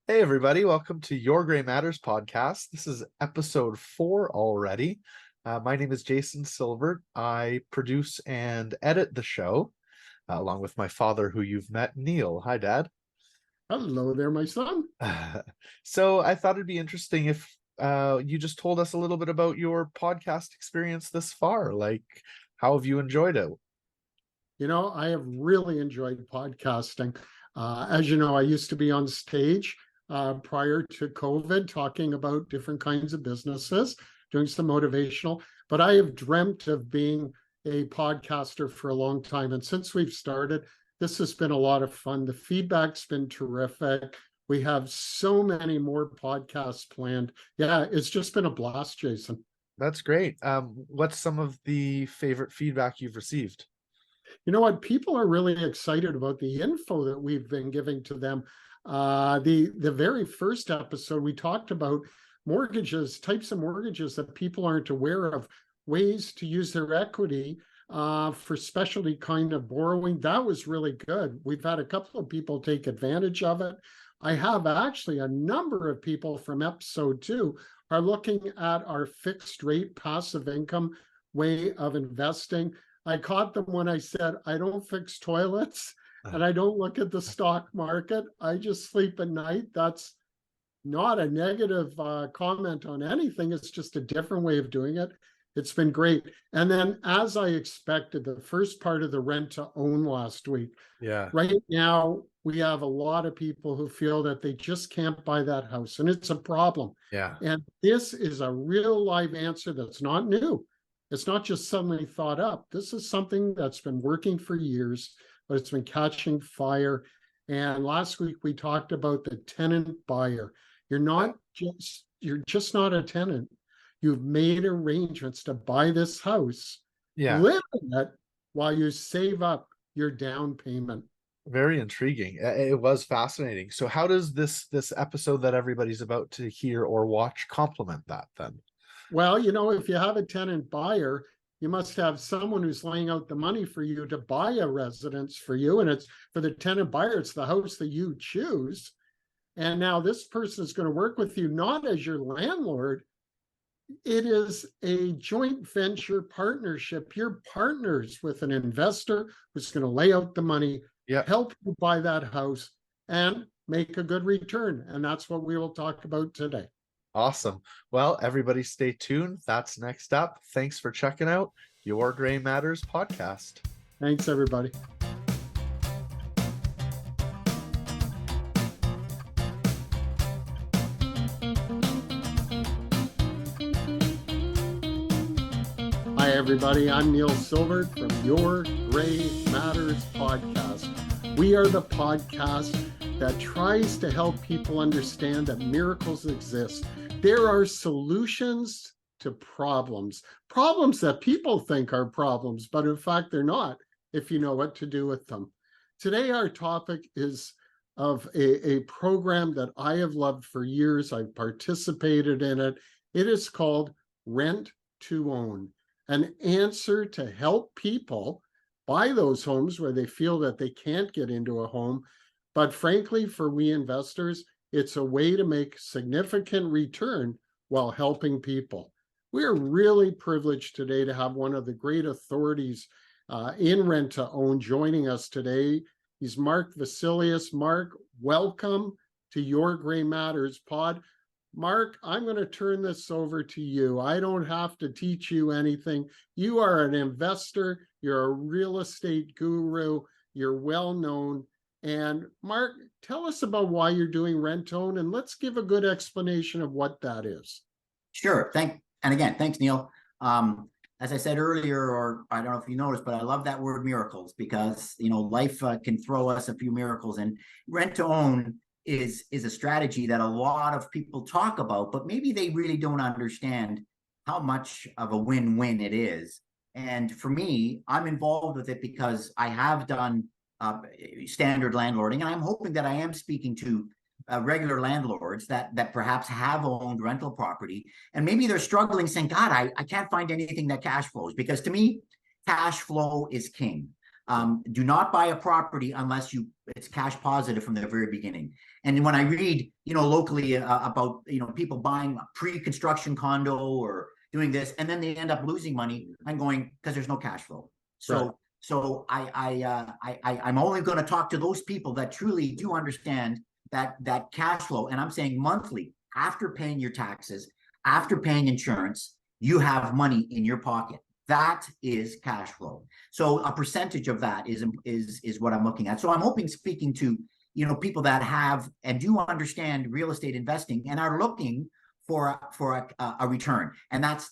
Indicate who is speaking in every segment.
Speaker 1: Hey, everybody, welcome to Your Gray Matters podcast. This is episode 4 already. My name is Jason Silvert. I produce and edit the show along with my father, who you've met, Neil. Hi, Dad.
Speaker 2: Hello there, my son.
Speaker 1: So I thought it'd be interesting if you just told us a little bit about your podcast experience this far. Like, how have you enjoyed it?
Speaker 2: I have really enjoyed podcasting. As you know, I used to be on stage prior to COVID talking about different kinds of businesses, doing some motivational, but I have dreamt of being a podcaster for a long time. And since we've started, this has been a lot of fun. The feedback's been terrific. We have so many more podcasts planned. Yeah, it's just been a blast, Jason.
Speaker 1: That's great. What's some of the favorite feedback you've received?
Speaker 2: You know what? People are really excited about the info that we've been giving to them. The very first episode, we talked about mortgages, types of mortgages that people aren't aware of, ways to use their equity for specialty kind of borrowing. That was really good. We've had a couple of people take advantage of it. I have actually a number of people from episode 2 are looking at our fixed rate passive income way of investing. I caught them when I said, I don't fix toilets and I don't look at the stock market. I just sleep at night. That's not a negative comment on anything. It's just a different way of doing it. It's been great. And then, as I expected, the first part of the rent to own last week.
Speaker 1: Yeah.
Speaker 2: Right now, we have a lot of people who feel that they just can't buy that house, and it's a problem.
Speaker 1: Yeah.
Speaker 2: And this is a real live answer that's not new. It's not just suddenly thought up. This is something that's been working for years, but it's been catching fire. And last week we talked about the tenant buyer. You're just not a tenant. You've made arrangements to buy this house,
Speaker 1: Yeah.
Speaker 2: live in it while you save up your down payment.
Speaker 1: Very intriguing. It was fascinating. So how does this episode that everybody's about to hear or watch complement that then?
Speaker 2: Well, if you have a tenant buyer, you must have someone who's laying out the money for you to buy a residence for you. And it's for the tenant buyer, it's the house that you choose. And now this person is going to work with you not as your landlord. It is a joint venture partnership. You're partners with an investor who's going to lay out the money,
Speaker 1: Yeah.
Speaker 2: help you buy that house, and make a good return. And that's what we will talk about today.
Speaker 1: Awesome. Well, everybody stay tuned. That's next up. Thanks for checking out Your Gray Matters podcast.
Speaker 2: Thanks, everybody. Hi, everybody. I'm Neil Silvert from Your Gray Matters podcast. We are the podcast that tries to help people understand that miracles exist. There are solutions to problems that people think are problems, but in fact, they're not if you know what to do with them. Today, our topic is of a program that I have loved for years. I've participated in it. It is called Rent to Own, an answer to help people buy those homes where they feel that they can't get into a home. But frankly, for we investors, it's a way to make significant return while helping people. We're really privileged today to have one of the great authorities in rent to own joining us today. He's Mark Vosylius. Mark, welcome to Your Gray Matters pod. Mark, I'm going to turn this over to you. I don't have to teach you anything. You are an investor. You're a real estate guru. You're well known. And Mark, tell us about why you're doing rent to own, and let's give a good explanation of what that is.
Speaker 3: Sure. And again, thanks, Neil. As I said earlier, or I don't know if you noticed, but I love that word miracles because, life can throw us a few miracles, and rent to own is a strategy that a lot of people talk about, but maybe they really don't understand how much of a win-win it is. And for me, I'm involved with it because I have done standard landlording, and I'm hoping that I am speaking to regular landlords that perhaps have owned rental property, and maybe they're struggling saying, God, I can't find anything that cash flows, because to me, cash flow is king. Do not buy a property unless it's cash positive from the very beginning. And when I read, locally about, people buying pre-construction condo or doing this, and then they end up losing money, I'm going, because there's no cash flow. So I'm only going to talk to those people that truly do understand that cash flow. And I'm saying monthly, after paying your taxes, after paying insurance, you have money in your pocket. That is cash flow. So a percentage of that is what I'm looking at. So I'm hoping, speaking to people that have and do understand real estate investing and are looking for a return, and that's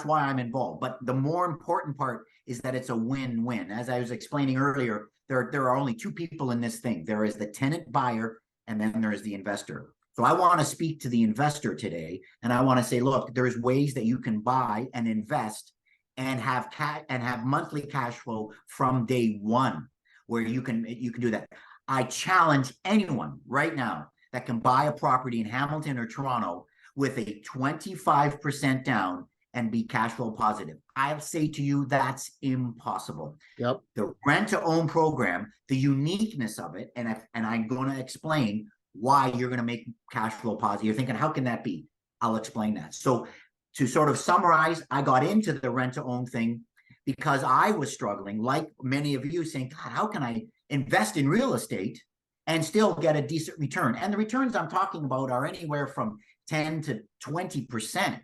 Speaker 3: why I'm involved. But the more important part is that it's a win-win. As I was explaining earlier, there are only two people in this thing. There is the tenant buyer, and then there's the investor. So I want to speak to the investor today, and I want to say, look, there's ways that you can buy and invest and have monthly cash flow from day one, where you can do that. I challenge anyone right now that can buy a property in Hamilton or Toronto with a 25% down and be cash flow positive. I'll say to you, that's impossible.
Speaker 2: Yep.
Speaker 3: The rent-to-own program, the uniqueness of it, and I'm going to explain why you're going to make cash flow positive. You're thinking, how can that be? I'll explain that. So to sort of summarize, I got into the rent-to-own thing because I was struggling, like many of you, saying, God, how can I invest in real estate and still get a decent return? And the returns I'm talking about are anywhere from 10 to 20%,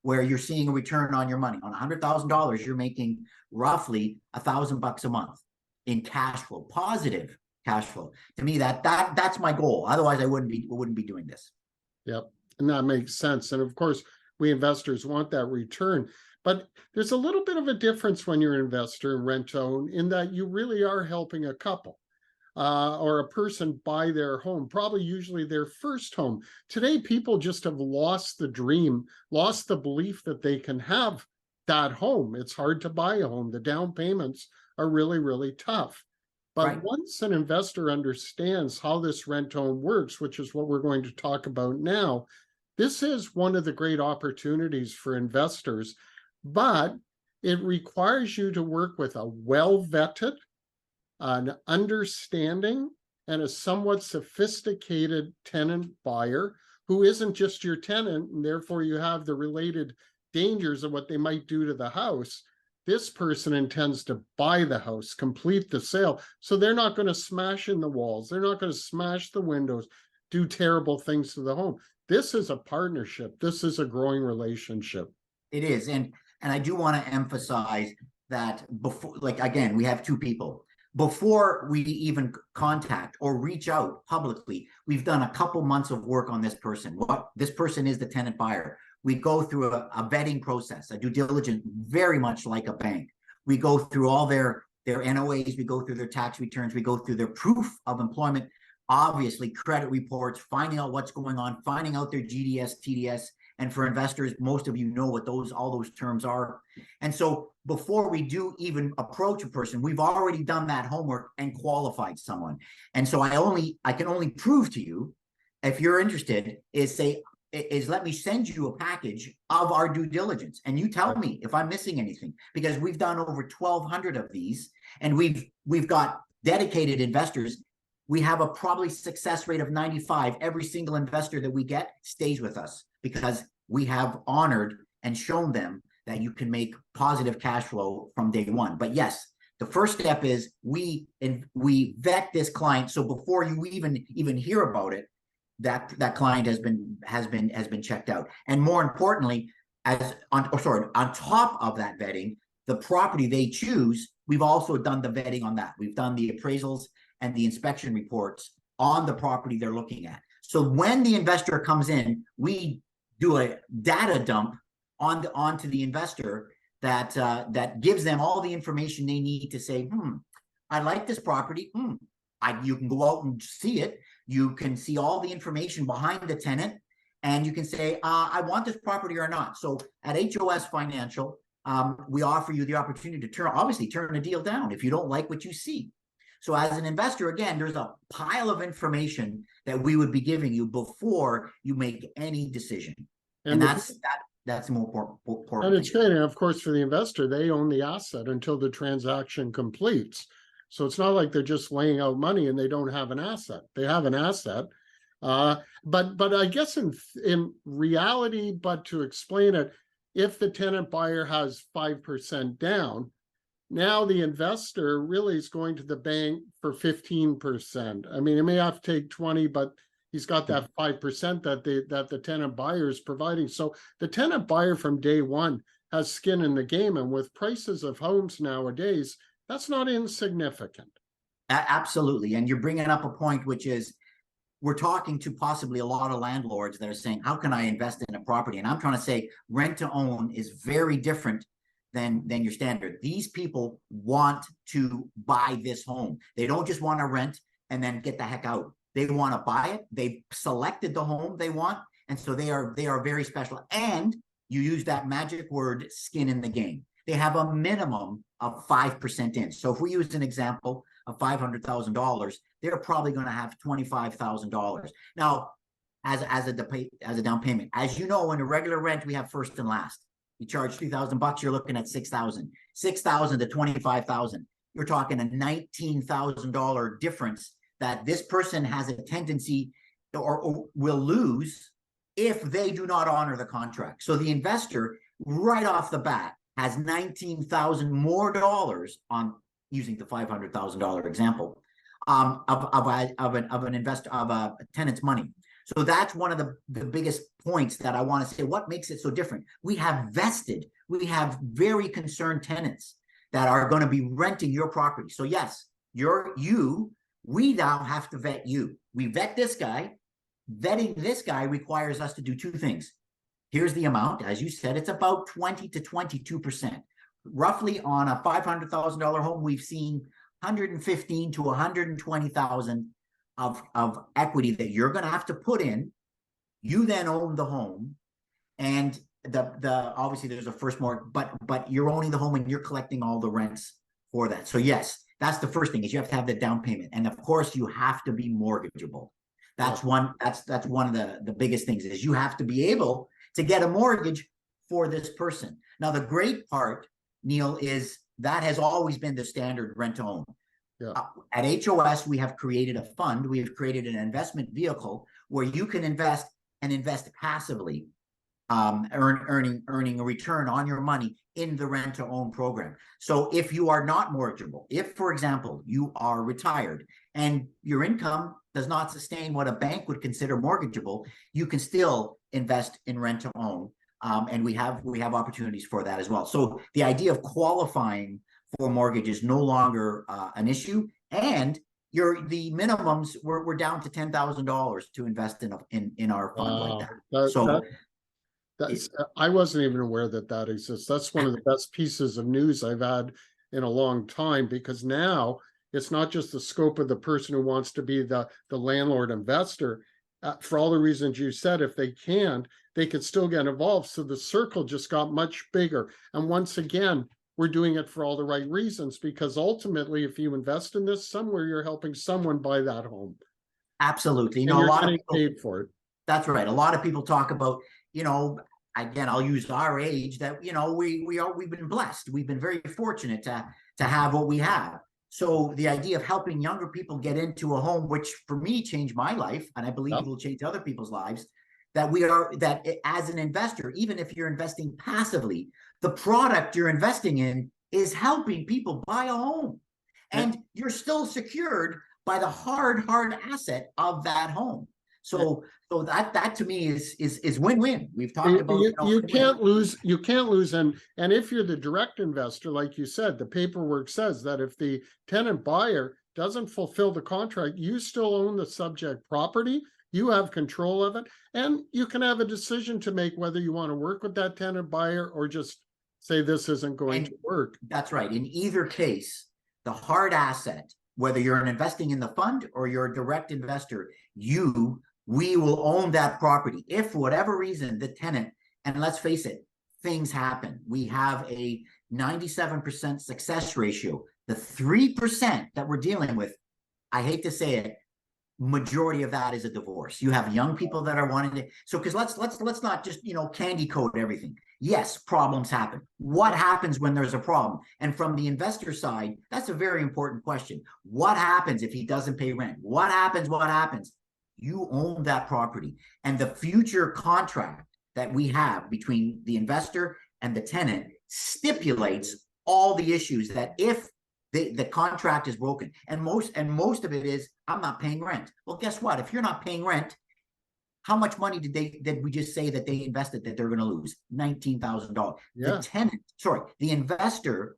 Speaker 3: where you're seeing a return on your money. On $100,000, you're making roughly $1,000 a month in cash flow, positive cash flow. To me, that's my goal. Otherwise, I wouldn't be doing this.
Speaker 2: Yep, and that makes sense. And of course, we investors want that return. But there's a little bit of a difference when you're an investor in rent-to-own, in that you really are helping a couple. Or a person buy their home, probably usually their first home. Today, people just have lost the dream, lost the belief that they can have that home. It's hard to buy a home. The down payments are really, really tough. But
Speaker 3: Right.
Speaker 2: Once an investor understands how this rent-to-own works, which is what we're going to talk about now, this is one of the great opportunities for investors. But it requires you to work with a well-vetted, an understanding, and a somewhat sophisticated tenant buyer who isn't just your tenant, and therefore you have the related dangers of what they might do to the house. This person intends to buy the house, complete the sale, so they're not going to smash in the walls, they're not going to smash the windows, do terrible things to the home. This is a partnership. This is a growing relationship.
Speaker 3: It is, and I do want to emphasize that before, like, again, we have two people. Before we even contact or reach out publicly, we've done a couple months of work on this person. This person is the tenant buyer. We go through a vetting process, a due diligence, very much like a bank. We go through all their NOAs, we go through their tax returns, we go through their proof of employment, obviously credit reports, finding out what's going on, finding out their GDS, TDS, and for investors, most of you know what all those terms are. And so before we do even approach a person, we've already done that homework and qualified someone. And so I can only prove to you, if you're interested, is let me send you a package of our due diligence, and you tell me if I'm missing anything, because we've done over 1,200 of these, and we've got dedicated investors. We have a probably success rate of 95. Every single investor that we get stays with us because we have honored and shown them that you can make positive cash flow from day one. But yes, the first step is we vet this client. So before you even hear about it, that client has been checked out. And more importantly, on top of that vetting, the property they choose, we've also done the vetting on that. We've done the appraisals and the inspection reports on the property they're looking at. So when the investor comes in, we do a data dump onto the investor that gives them all the information they need to say, I like this property. You can go out and see it. You can see all the information behind the tenant, and you can say, I want this property or not. So at HOS Financial, we offer you the opportunity to turn a deal down if you don't like what you see. So as an investor, again, there's a pile of information that we would be giving you before you make any decision. And that's more important.
Speaker 2: And it's great. And of course, for the investor, they own the asset until the transaction completes. So it's not like they're just laying out money and they don't have an asset. They have an asset. But I guess in reality, but to explain it, if the tenant buyer has 5% down, now the investor really is going to the bank for 15%. I mean, it may have to take 20, but he's got that 5% that the tenant buyer is providing. So the tenant buyer from day one has skin in the game. And with prices of homes nowadays, that's not insignificant.
Speaker 3: Absolutely. And you're bringing up a point, which is we're talking to possibly a lot of landlords that are saying, how can I invest in a property? And I'm trying to say rent to own is very different than your standard. These people want to buy this home. They don't just want to rent and then get the heck out. They want to buy it. They've selected the home they want. And so they are very special. And you use that magic word, skin in the game. They have a minimum of 5% in. So if we use an example of $500,000, they're probably going to have $25,000. Now, as a down payment, as you know, in a regular rent, we have first and last. You charge $3,000, you're looking at $6,000. $6,000 to $25,000. You're talking a $19,000 difference that this person has a tendency or will lose if they do not honor the contract. So the investor, right off the bat, has $19,000 more dollars on using the $500,000 example of an investor, of a tenant's money. So that's one of the biggest points that I want to say. What makes it so different? We have very concerned tenants that are going to be renting your property. So yes, we now have to vet you. We vet this guy. Vetting this guy requires us to do two things. Here's the amount. As you said, it's about 20 to 22%. Roughly on a $500,000 home, we've seen 115 to 120,000 of equity that you're going to have to put in. You then own the home, and the obviously there's a first mortgage, but you're owning the home and you're collecting all the rents for that. So yes, that's the first thing, is you have to have the down payment, and of course you have to be mortgageable. That's one of the biggest things, is you have to be able to get a mortgage for this person. Now the great part, Neil, is that has always been the standard rent to own.
Speaker 2: Yeah.
Speaker 3: At HOS, we have created a fund. We have created an investment vehicle where you can invest and invest passively, earning a return on your money in the rent to own program. So if you are not mortgageable, if, for example, you are retired and your income does not sustain what a bank would consider mortgageable, you can still invest in rent to own. And we have opportunities for that as well. So the idea of qualifying for mortgage is no longer an issue, and the minimums we're down to $10,000 to invest in our fund like that.
Speaker 2: I wasn't even aware that exists. That's one of the best pieces of news I've had in a long time, because now it's not just the scope of the person who wants to be the landlord investor. For all the reasons you said, if they can't, they could still get involved. So the circle just got much bigger. And once again, we're doing it for all the right reasons, because ultimately, if you invest in this somewhere, you're helping someone buy that home.
Speaker 3: Absolutely.
Speaker 2: And you're getting paid for it.
Speaker 3: That's right. A lot of people talk about, again, I'll use our age, that, we've been blessed. We've been very fortunate to have what we have. So the idea of helping younger people get into a home, which for me changed my life, and I believe it will change other people's lives, that as an investor, even if you're investing passively, the product you're investing in is helping people buy a home, and you're still secured by the hard asset of that home. So that to me is win-win. We've talked about
Speaker 2: you can't lose. You can't lose, and if you're the direct investor, like you said, the paperwork says that if the tenant buyer doesn't fulfill the contract, you still own the subject property. You have control of it, and you can have a decision to make whether you want to work with that tenant buyer or just say this isn't going to work.
Speaker 3: That's right. In either case, the hard asset, whether you're investing in the fund or you're a direct investor, we will own that property. If for whatever reason the tenant, and let's face it, things happen. We have a 97% success ratio. The 3% that we're dealing with, I hate to say it, majority of that is a divorce. You have young people that are wanting to, so because let's not just candy coat everything. Yes, problems happen. What happens when there's a problem? And from the investor side, that's a very important question. What happens if he doesn't pay rent? What happens? What happens? You own that property. And the future contract that we have between the investor and the tenant stipulates all the issues that if the contract is broken, and most of it is, I'm not paying rent. Well, guess what? If you're not paying rent, how much money did we just say that they invested that they're going to lose? $19,000.
Speaker 2: Yeah.
Speaker 3: The investor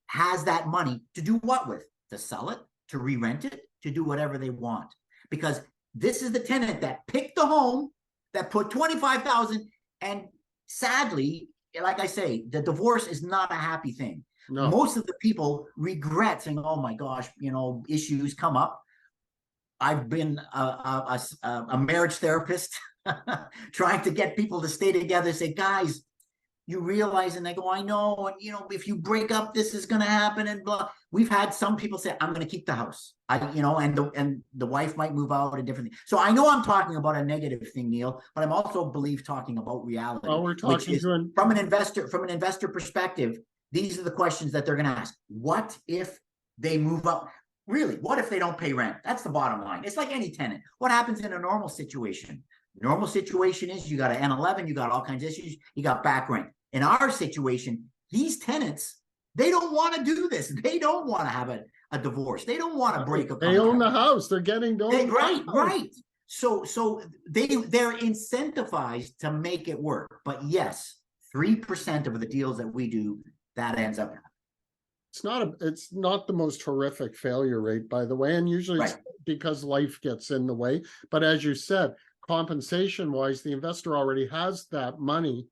Speaker 3: has that money to do what with? To sell it, to re-rent it, to do whatever they want. Because this is the tenant that picked the home, that put $25,000, and sadly, like I say, the divorce is not a happy thing.
Speaker 2: No.
Speaker 3: Most of the people regret saying, "Oh my gosh, issues come up." I've been a marriage therapist trying to get people to stay together, say, guys, you realize, and they go, I know, and if you break up, this is going to happen, and blah. We've had some people say, I'm going to keep the house, and the wife might move out and different things. So I know I'm talking about a negative thing, Neil, but I'm also talking about reality.
Speaker 2: Oh, we're talking
Speaker 3: from an investor perspective. These are the questions that they're going to ask. What if they move up? Really, what if they don't pay rent? That's the bottom line. It's like any tenant. What happens in a normal situation? Normal situation is you got an N11, you got all kinds of issues, you got back rent. In our situation, these tenants, they don't want to do this. They don't want to have a divorce. They don't want to break a contract.
Speaker 2: They own the house. They're getting
Speaker 3: right. So they're incentivized to make it work. But yes, 3% of the deals that we do, that ends up.
Speaker 2: It's not the most horrific failure rate, by the way, and usually it's because life gets in the way. But as you said, compensation wise, the investor already has that money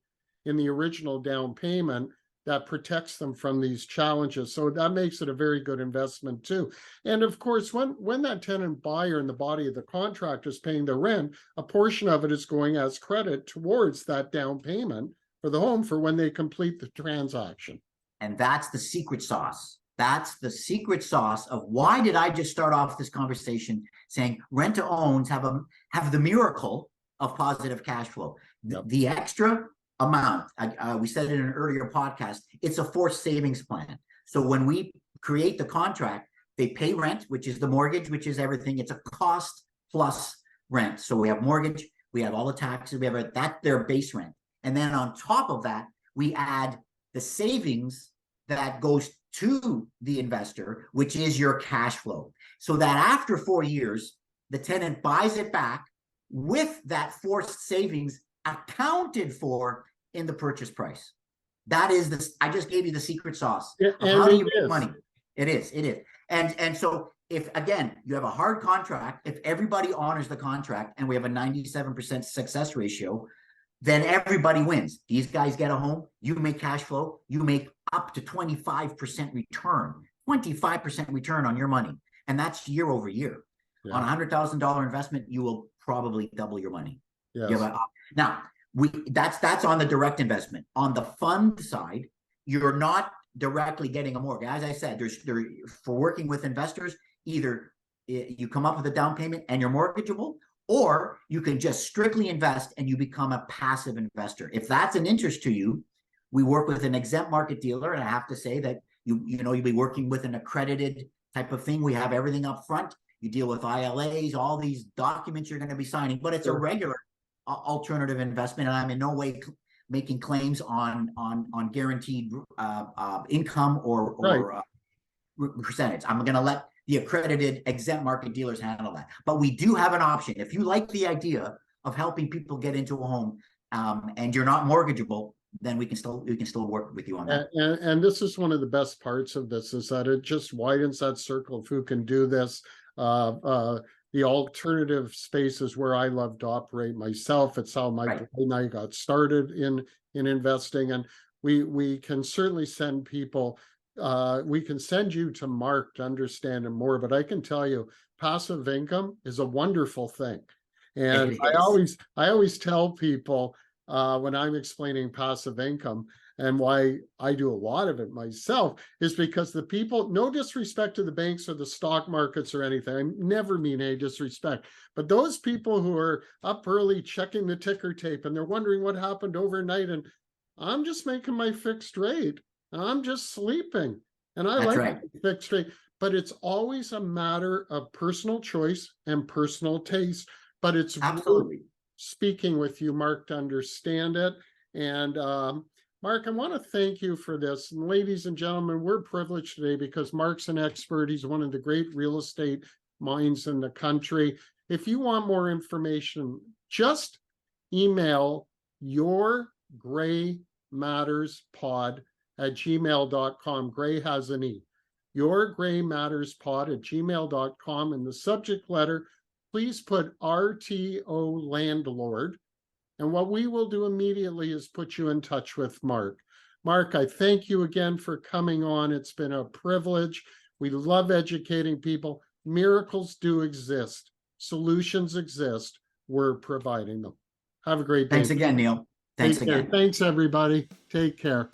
Speaker 2: in the original down payment that protects them from these challenges. So that makes it a very good investment too. And of course, when that tenant buyer in the body of the contract is paying the rent, a portion of it is going as credit towards that down payment for the home for when they complete the transaction.
Speaker 3: And that's the secret sauce. That's the secret sauce of why did I just start off this conversation saying rent-to-owns have the miracle of positive cash flow.
Speaker 2: Yep.
Speaker 3: The extra amount, we said it in an earlier podcast, it's a forced savings plan. So when we create the contract, they pay rent, which is the mortgage, which is everything. It's a cost plus rent. So we have mortgage, we have all the taxes, that's their base rent. And then on top of that, we add the savings that goes to the investor, which is your cash flow. So that after 4 years, the tenant buys it back with that forced savings accounted for in the purchase price. That is this. I just gave you the secret sauce. How do you make money? It is. And so if, again, you have a hard contract, if everybody honors the contract and we have a 97% success ratio, then everybody wins. These guys get a home, you make cash flow, you make up to 25% return, 25% return on your money. And that's year over year. Yeah. On a $100,000 investment, you will probably double your money.
Speaker 2: Yes.
Speaker 3: Now, that's on the direct investment. On the fund side, you're not directly getting a mortgage. As I said, for working with investors, either you come up with a down payment and you're mortgageable, or you can just strictly invest and you become a passive investor. If that's an interest to you, we work with an exempt market dealer, and I have to say that you'll be working with an accredited type of thing. We have everything up front. You deal with ILAs, all these documents you're going to be signing, but it's a regular alternative investment, and I'm in no way making claims on guaranteed income or percentage. I'm going to let the accredited exempt market dealers handle that. But we do have an option. If you like the idea of helping people get into a home and you're not mortgageable, then we can still work with you on that.
Speaker 2: And this is one of the best parts of this, is that it just widens that circle of who can do this. The alternative spaces where I love to operate myself. It's how my brother and I got started in investing, and we can certainly send people. We can send you to Mark to understand it more, but I can tell you, passive income is a wonderful thing. And I always tell people when I'm explaining passive income, and why I do a lot of it myself, is because the people, no disrespect to the banks or the stock markets or anything, I never mean any disrespect, but those people who are up early checking the ticker tape and they're wondering what happened overnight, and I'm just making my fixed rate and I'm just sleeping. And I
Speaker 3: That's
Speaker 2: like
Speaker 3: right.
Speaker 2: fixed rate, but it's always a matter of personal choice and personal taste. But it's
Speaker 3: Absolutely.
Speaker 2: speaking with you, Mark, to understand it. And Mark, I want to thank you for this. And ladies and gentlemen, we're privileged today because Mark's an expert. He's one of the great real estate minds in the country. If you want more information, just email yourgraymatterspod@gmail.com. Gray has an E. yourgraymatterspod@gmail.com. In the subject letter, please put RTO Landlord. And what we will do immediately is put you in touch with Mark. Mark, I thank you again for coming on. It's been a privilege. We love educating people. Miracles do exist. Solutions exist. We're providing them. Have a great day.
Speaker 3: Thanks again, Neil. Thanks
Speaker 2: Take care.
Speaker 3: again.
Speaker 2: Thanks, everybody. Take care.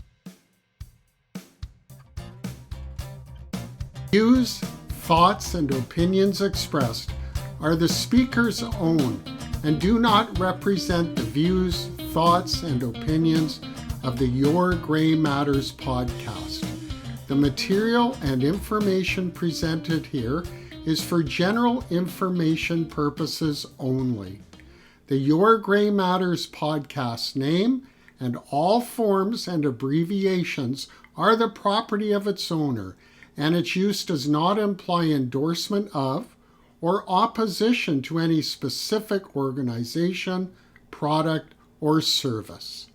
Speaker 2: Views, thoughts, and opinions expressed are the speaker's own and do not represent the views, thoughts, and opinions of the Your Gray Matters podcast. The material and information presented here is for general information purposes only. The Your Gray Matters podcast name and all forms and abbreviations are the property of its owner, and its use does not imply endorsement of or opposition to any specific organization, product, or service.